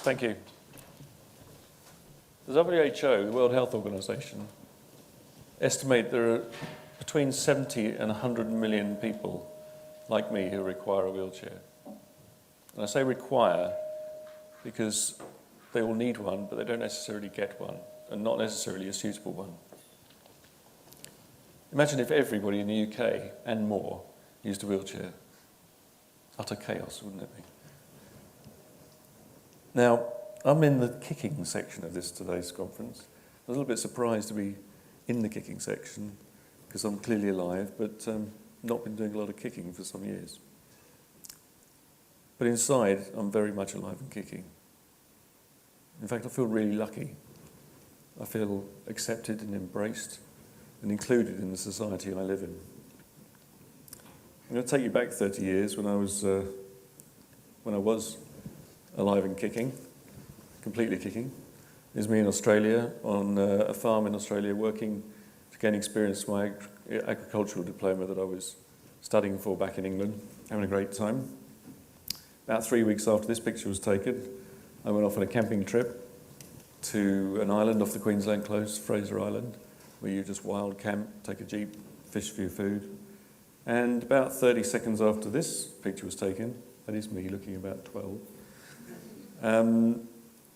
Thank you. The WHO, the World Health Organization, estimate there are between 70 and 100 million people like me who require a wheelchair. And I say require because they all need one, but they don't necessarily get one, and not necessarily a suitable one. Imagine if everybody in the UK and more used a wheelchair. Utter chaos, wouldn't it be? Now, I'm in the kicking section of today's conference. I was a little bit surprised to be in the kicking section because I'm clearly alive, but not been doing a lot of kicking for some years. But inside, I'm very much alive and kicking. In fact, I feel really lucky. I feel accepted and embraced and included in the society I live in. I'm going to take you back 30 years when I was alive and kicking, completely kicking. It was me in Australia, on a farm in Australia, working to gain experience for my agricultural diploma that I was studying for back in England, having a great time. About 3 weeks after this picture was taken, I went off on a camping trip to an island off the Queensland coast, Fraser Island, where you just wild camp, take a jeep, fish for your food. And about 30 seconds after this picture was taken, that is me looking about 12,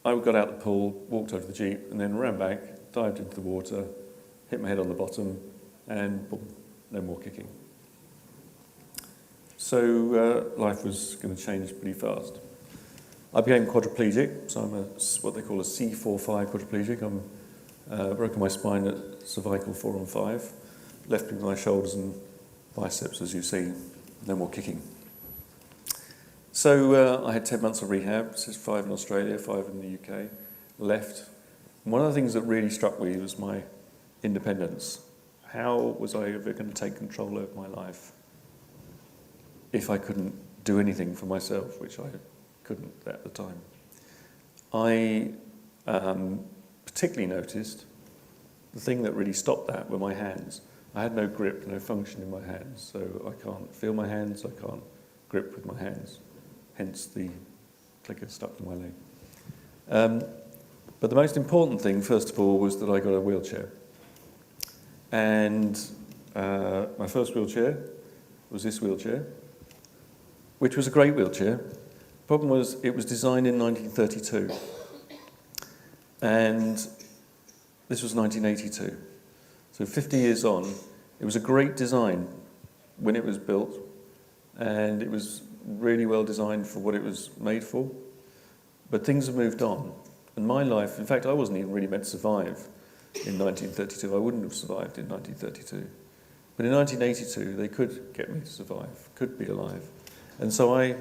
I got out the pool, walked over to the jeep, and then ran back, dived into the water, hit my head on the bottom, and boom, no more kicking. So life was going to change pretty fast. I became quadriplegic, so I'm what they call a C4-5 quadriplegic. I'm broken my spine at cervical 4 and 5, left with my shoulders and biceps, as you see, no more kicking. So I had 10 months of rehab, so 5 in Australia, 5 in the UK, left. And one of the things that really struck me was my independence. How was I ever going to take control over my life if I couldn't do anything for myself, which I couldn't at the time? I particularly noticed the thing that really stopped that were my hands. I had no grip, no function in my hands, so I can't feel my hands, I can't grip with my hands, hence the clicker stuck to my leg. But the most important thing, first of all, was that I got a wheelchair. And my first wheelchair was this wheelchair, which was a great wheelchair. The problem was it was designed in 1932. And this was 1982. So 50 years on, it was a great design when it was built, and it was really well designed for what it was made for. But things have moved on. And my life, in fact, I wasn't even really meant to survive in 1932. I wouldn't have survived in 1932. But in 1982, they could get me to survive, could be alive. And so I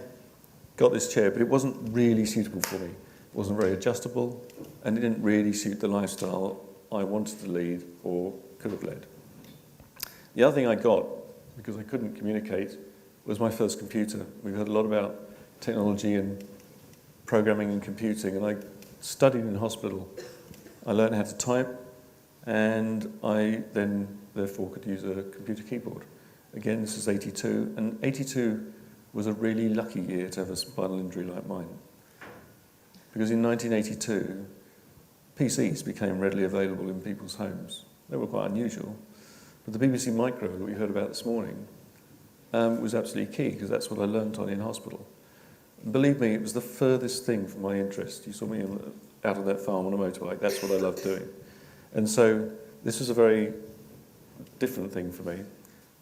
got this chair, but it wasn't really suitable for me. It wasn't very adjustable, and it didn't really suit the lifestyle I wanted to lead or could have led. The other thing I got, because I couldn't communicate, was my first computer. We've heard a lot about technology and programming and computing, and I studied in hospital. I learned how to type, and I then, therefore, could use a computer keyboard. Again, this is 82, and 82 was a really lucky year to have a spinal injury like mine. Because in 1982, PCs became readily available in people's homes. They were quite unusual. But the BBC Micro that we heard about this morning was absolutely key, because that's what I learnt on in hospital. And believe me, it was the furthest thing from my interest. You saw me out on that farm on a motorbike. That's what I loved doing. And so this was a very different thing for me.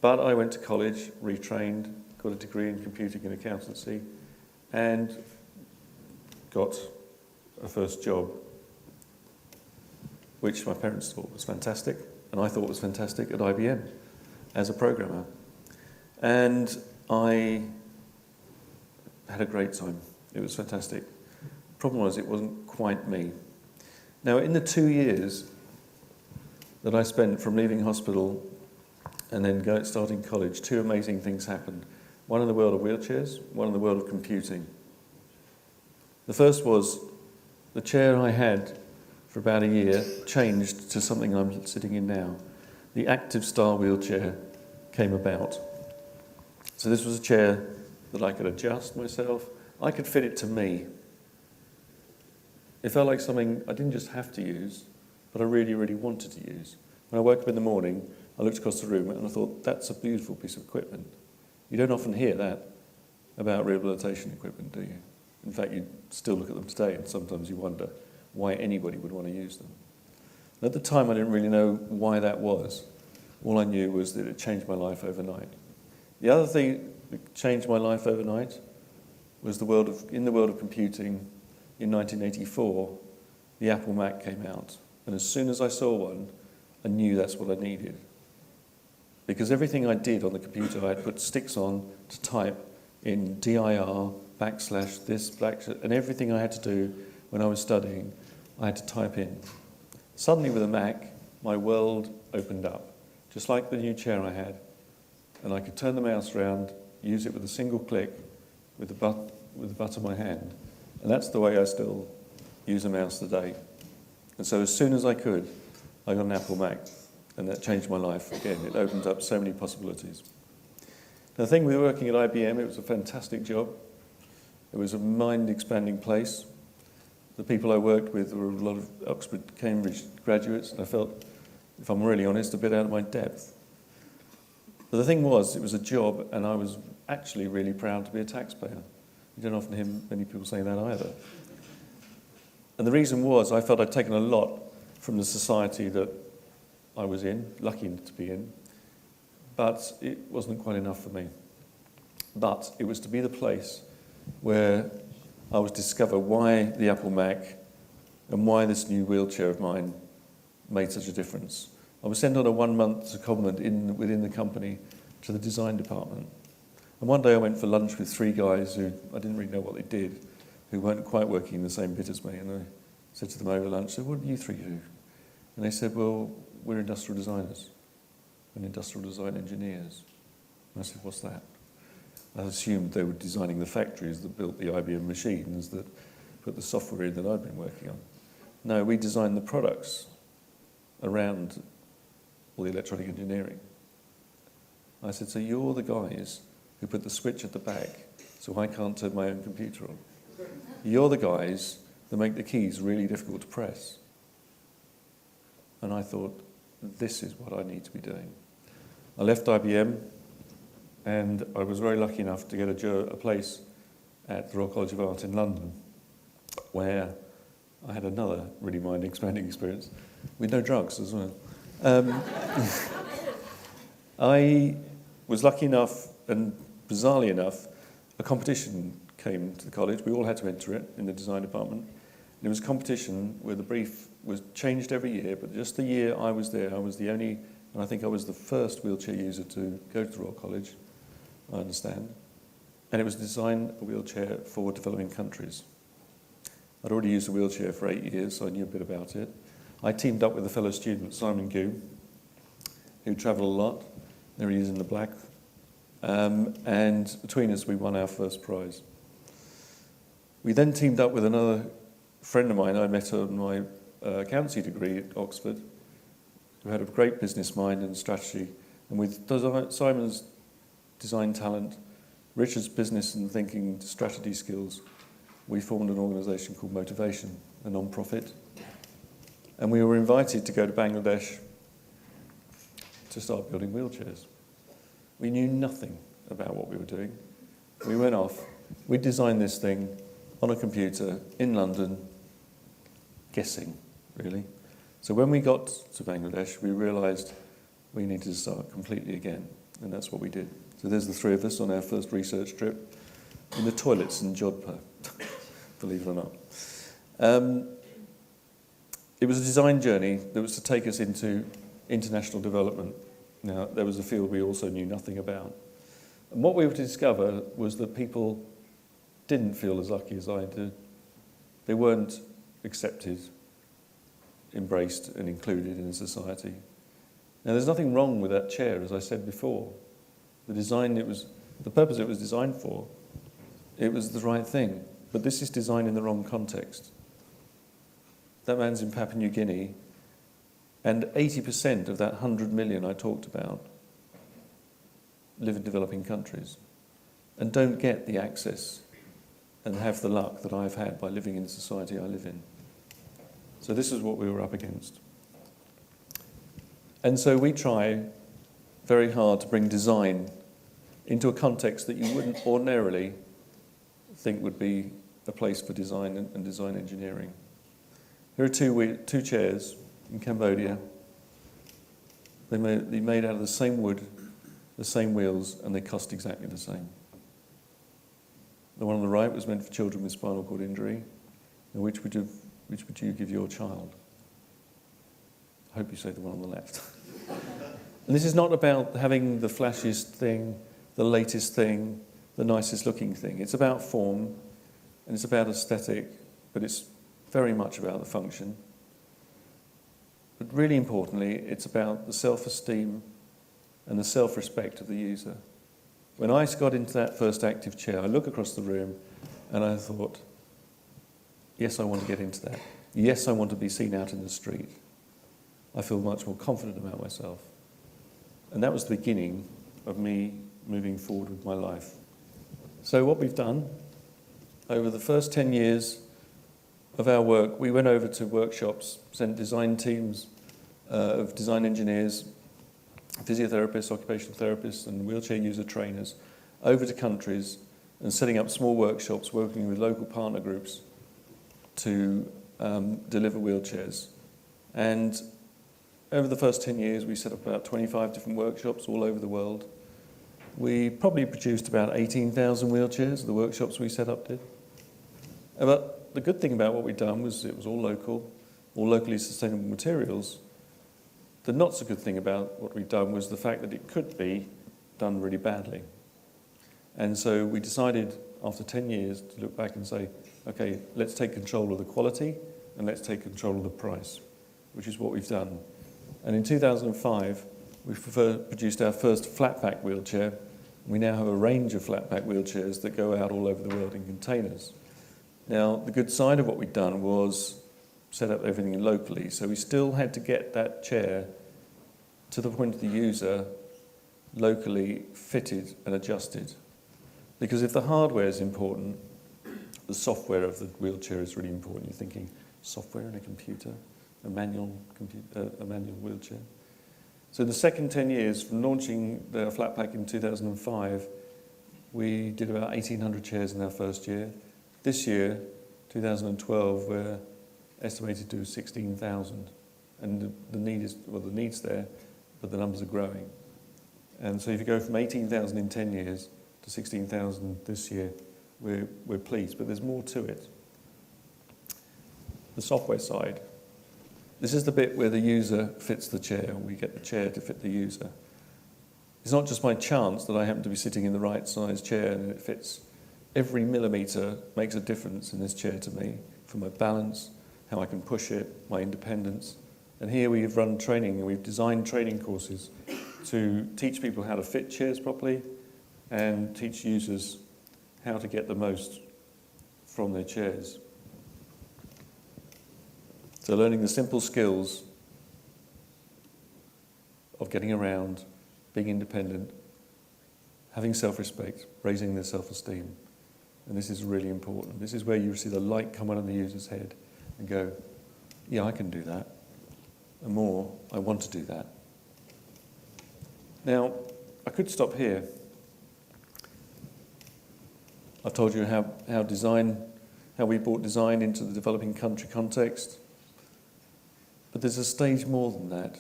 But I went to college, retrained, got a degree in computing and accountancy, and got a first job, which my parents thought was fantastic, and I thought was fantastic at IBM as a programmer. And I had a great time. It was fantastic. The problem was it wasn't quite me. Now, in the 2 years that I spent from leaving hospital and then starting college, 2 amazing things happened. One in the world of wheelchairs, one in the world of computing. The first was the chair I had for about a year changed to something I'm sitting in now. The active style wheelchair came about. So this was a chair that I could adjust myself. I could fit it to me. It felt like something I didn't just have to use, but I really, really wanted to use. When I woke up in the morning, I looked across the room and I thought, that's a beautiful piece of equipment. You don't often hear that about rehabilitation equipment, do you? In fact, you still look at them today and sometimes you wonder why anybody would want to use them. And at the time, I didn't really know why that was. All I knew was that it changed my life overnight. The other thing that changed my life overnight was in the world of computing, in 1984, the Apple Mac came out. And as soon as I saw one, I knew that's what I needed. Because everything I did on the computer, I had put sticks on to type in dir, backslash, this, backslash, and everything I had to do when I was studying, I had to type in. Suddenly with a Mac, my world opened up, just like the new chair I had. And I could turn the mouse around, use it with a single click, with the butt of my hand. And that's the way I still use a mouse today. And so as soon as I could, I got an Apple Mac. And that changed my life again. It opened up so many possibilities. Now, the thing with working at IBM, it was a fantastic job. It was a mind-expanding place. The people I worked with were a lot of Oxford, Cambridge graduates, and I felt, if I'm really honest, a bit out of my depth. But the thing was, it was a job, and I was actually really proud to be a taxpayer. You don't often hear many people say that either. And the reason was, I felt I'd taken a lot from the society that I was in, lucky to be in, but it wasn't quite enough for me. But it was to be the place where I was discover why the Apple Mac and why this new wheelchair of mine made such a difference. I was sent on a 1-month secondment within the company to the design department. And one day I went for lunch with 3 guys who I didn't really know what they did, who weren't quite working in the same bit as me. And I said to them over lunch, so what do you 3 do? And they said, well, we're industrial designers and industrial design engineers. And I said, what's that? I assumed they were designing the factories that built the IBM machines that put the software in that I'd been working on. No, we designed the products around all the electronic engineering. I said, so you're the guys who put the switch at the back so I can't turn my own computer on. You're the guys that make the keys really difficult to press. And I thought, this is what I need to be doing. I left IBM and I was very lucky enough to get a place at the Royal College of Art in London where I had another really mind-expanding experience with no drugs as well. I was lucky enough, and bizarrely enough, a competition came to the college. We all had to enter it in the design department. And it was a competition where the brief was changed every year, but just the year I was there, I was the only, and I think I was the first wheelchair user to go to the Royal College, I understand. And it was to design a wheelchair for developing countries. I'd already used a wheelchair for 8 years, so I knew a bit about it. I teamed up with a fellow student, Simon Gu, who travelled a lot. There he is in the black. And between us, we won our first prize. We then teamed up with another friend of mine I met on my accountancy degree at Oxford, who had a great business mind and strategy. And with Simon's design talent, Richard's business and thinking strategy skills, we formed an organisation called Motivation, a non-profit. And we were invited to go to Bangladesh to start building wheelchairs. We knew nothing about what we were doing. We went off, we designed this thing on a computer in London, guessing, really. So when we got to Bangladesh, we realised we needed to start completely again, and that's what we did. So there's the 3 of us on our first research trip in the toilets in Jodhpur, believe it or not. It was a design journey that was to take us into international development. Now, there was a field we also knew nothing about. And what we were to discover was that people didn't feel as lucky as I did. They weren't accepted, embraced and included in society. Now, there's nothing wrong with that chair, as I said before. The purpose it was designed for, it was the right thing. But this is designed in the wrong context. That man's in Papua New Guinea, and 80% of that 100 million I talked about live in developing countries and don't get the access and have the luck that I've had by living in the society I live in. So this is what we were up against. And so we try very hard to bring design into a context that you wouldn't ordinarily think would be a place for design and design engineering. Here are two chairs in Cambodia. They're made out of the same wood, the same wheels, and they cost exactly the same. The one on the right was meant for children with spinal cord injury. And which would you give your child? I hope you say the one on the left. And this is not about having the flashiest thing, the latest thing, the nicest looking thing. It's about form, and it's about aesthetic, but it's very much about the function. But really importantly, it's about the self-esteem and the self-respect of the user. When I got into that first active chair, I look across the room and I thought, yes, I want to get into that. Yes, I want to be seen out in the street. I feel much more confident about myself. And that was the beginning of me moving forward with my life. So what we've done, over the first 10 years of our work, we went over to workshops, sent design teams of design engineers, physiotherapists, occupational therapists, and wheelchair user trainers over to countries and setting up small workshops, working with local partner groups to deliver wheelchairs. And over the first 10 years, we set up about 25 different workshops all over the world. We probably produced about 18,000 wheelchairs, the workshops we set up did. But the good thing about what we'd done was it was all local, all locally sustainable materials. The not so good thing about what we'd done was the fact that it could be done really badly. And so we decided after 10 years to look back and say, okay, let's take control of the quality and let's take control of the price, which is what we've done. And in 2005, we produced our first flat-pack wheelchair. We now have a range of flat-pack wheelchairs that go out all over the world in containers. Now, the good side of what we'd done was set up everything locally, so we still had to get that chair to the point of the user locally fitted and adjusted. Because if the hardware is important, the software of the wheelchair is really important. You're thinking, software in a computer, a manual wheelchair. So in the second 10 years, from launching the flat pack in 2005, we did about 1,800 chairs in our first year. This year, 2012, we're estimated to do 16,000. And the need's there, but the numbers are growing. And so if you go from 18,000 in 10 years to 16,000 this year, we're pleased, but there's more to it. The software side. This is the bit where the user fits the chair, and we get the chair to fit the user. It's not just by chance that I happen to be sitting in the right size chair and it fits. Every millimetre makes a difference in this chair to me, for my balance, how I can push it, my independence. And here we've run training, and we've designed training courses to teach people how to fit chairs properly and teach users how to get the most from their chairs. So learning the simple skills of getting around, being independent, having self-respect, raising their self-esteem. And this is really important. This is where you see the light come on in the user's head and go, yeah, I can do that. And more, I want to do that. Now, I could stop here. I've told you how we brought design into the developing country context. But there's a stage more than that.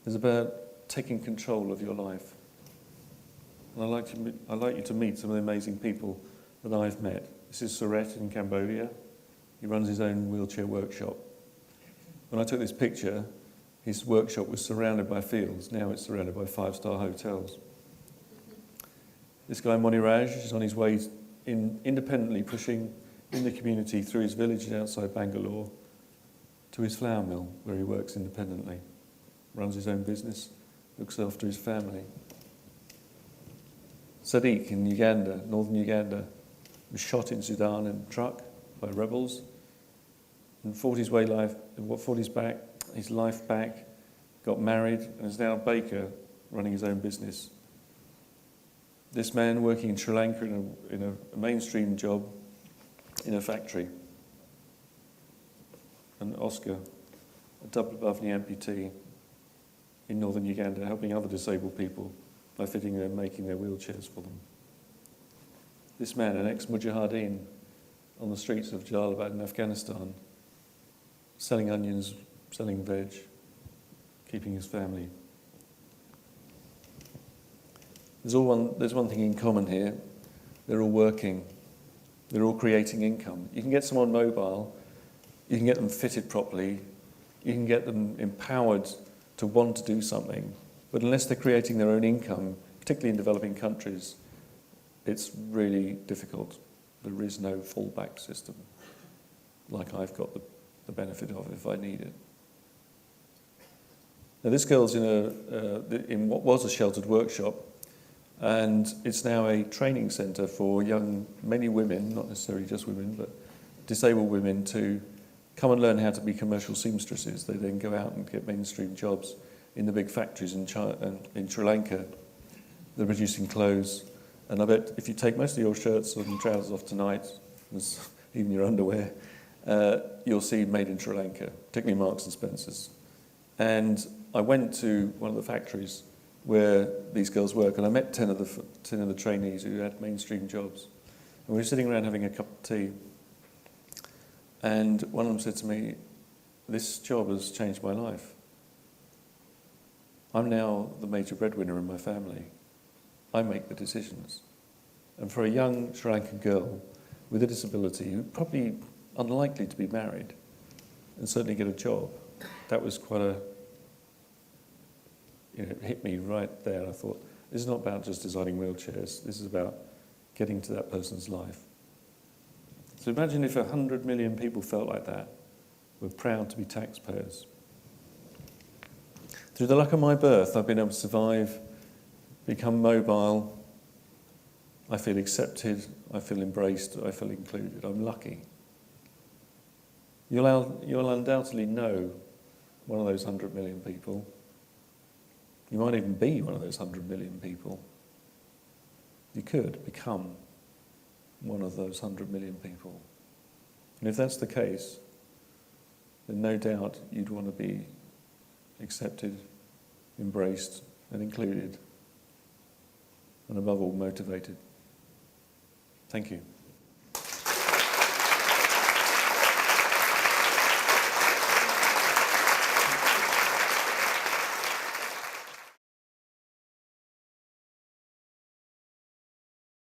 It's about taking control of your life. And I'd like you to meet some of the amazing people that I've met. This is Suret in Cambodia. He runs his own wheelchair workshop. When I took this picture, his workshop was surrounded by fields. Now it's surrounded by 5-star hotels. This guy, Moniraj, is on his way independently pushing in the community through his village outside Bangalore to his flour mill, where he works independently, runs his own business, looks after his family. Sadiq in Uganda, northern Uganda, was shot in Sudan in a truck by rebels and fought his life back, got married, and is now a baker running his own business. This man working in Sri Lanka in a mainstream job in a factory. and Oscar, a double above knee amputee in northern Uganda, helping other disabled people by fitting and making their wheelchairs for them. This man, an ex-Mujahideen on the streets of Jalalabad in Afghanistan, selling onions, selling veg, keeping his family. There's one thing in common here. They're all working. They're all creating income. You can get someone mobile, you can get them fitted properly, you can get them empowered to want to do something, but unless they're creating their own income, particularly in developing countries, it's really difficult. There is no fallback system like I've got the benefit of if I need it. Now this girl's in what was a sheltered workshop, and it's now a training centre for many women, not necessarily just women, but disabled women to come and learn how to be commercial seamstresses. They then go out and get mainstream jobs in the big factories in Sri Lanka. They're producing clothes, and I bet if you take most of your shirts and trousers off tonight, even your underwear, you'll see made in Sri Lanka, particularly Marks and Spencer's. And I went to one of the factories where these girls work, and I met 10 of the trainees who had mainstream jobs. And we were sitting around having a cup of tea, and one of them said to me, "This job has changed my life. I'm now the major breadwinner in my family. I make the decisions." And for a young Sri Lankan girl with a disability, who's probably unlikely to be married and certainly get a job, that was quite it hit me right there. I thought, this is not about just designing wheelchairs, this is about getting to that person's life. So imagine if 100 million people felt like that, were proud to be taxpayers. Through the luck of my birth, I've been able to survive, become mobile, I feel accepted, I feel embraced, I feel included. I'm lucky. You'll undoubtedly know one of those 100 million people. You might even be one of those 100 million people. You could become one of those 100 million people. And if that's the case, then no doubt you'd want to be accepted, embraced, and included, and above all, motivated. Thank you.